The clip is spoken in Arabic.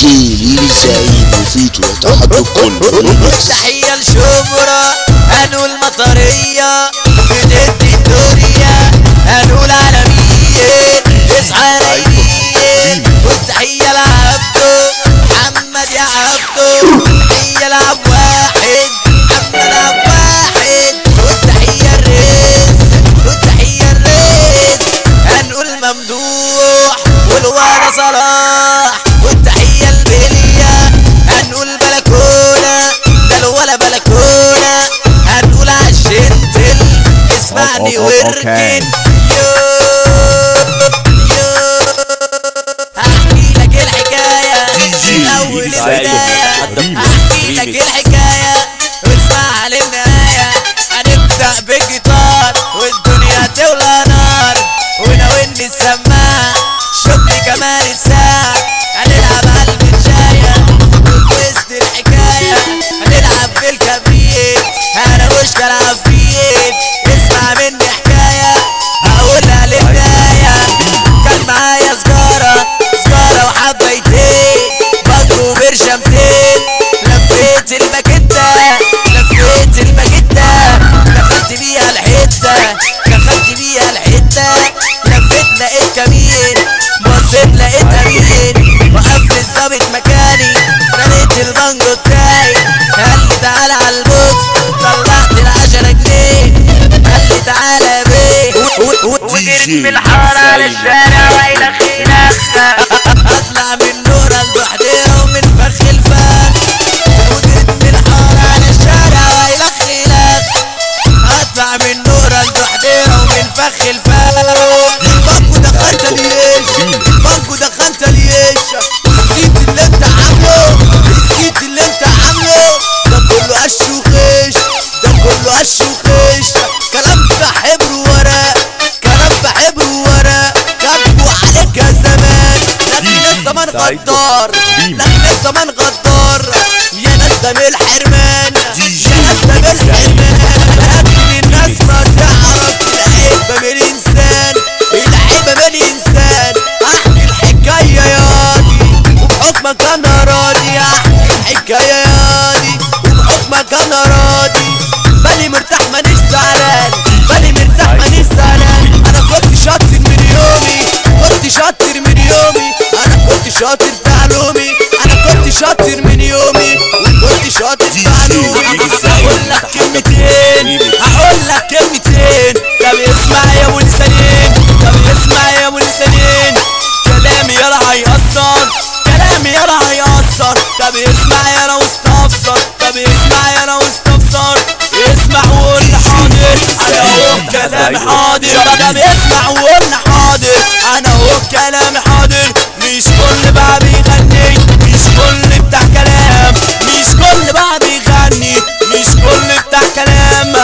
مين الزعيم وفيتو يتحدى الكل. تحية لشبرا هنقول مطرية بتدي الدنيا هنقول عالمية اصحى رايقين. والتحية لعبده محمد يا عبده. تحية لعب واحد محمد عبد واحد. والتحية الرزق والتحية الرزق هنقول ممدوح والولا صلاح. والتحية البلية هنقول بلكونة ده الولا بلكونة. هنقول عالشنتل اسمعني واركن. هحكي لك الحكاية من أول البداية. هحكي لك الحكاية واسمعها للنهاية. هنبدأ بالجيتار والدنيا تولى نار وناولني السماعة شوفني كمان الساعة. هنلعب على المنشاية وسط الحكاية. هنلعب بالكبريت أنا مش كلام فيت. اسمع مني حكاية هقولها للنهاية. كان معايا سجارة وحبيتين بجرو برشمتين. لفيت الماكيتة دخلت بيها الحتة لفيت لقيت كمين بصيت لقيت امين. وقفت الظابط مكاني رميت البانجو بتاعي. قالي تعالى عالبوكس طلعت ال10 جنيه. قالي تعالى بيه وجريت من الحارة للشارع وإلى خيلك. اطلع من نورة لوحديها ومن فخ الفخ. وجريت من الحارة للشارع وإلى خيلك. اطلع من نورة لوحديها ومن فخ الفخ. البنكو دخلت اليش نسيت اللي انت عامله ده كله قش وخيش كلام بحبر وورق كاتبه عليك يا زمان. لكن الزمان غدار يا ناس ده من الحرمان لكن الناس ما تعرف العيبة من الانسان. احكي الحكاية ياضي وبحكمك انا راضي. احكي الحكاية ياضي وبحكمك انا راضي. بالي مرتاح مانيش زعلان انا كنت شاطر من يومي انا كنت شاطر في علومي وكنت شاطر في علومي. هقول لك كلمتين طب اسمع يا ابو لسانين. كلامي يلا هيأثر طب اسمع يا انا واستفسر. اسمع وقول حاضر انا هو كلامي حاضر. طب اسمع وقول حاضر انا هو كلامي حاضر. مش كل بقى بيغني مش كل بتاع كلام.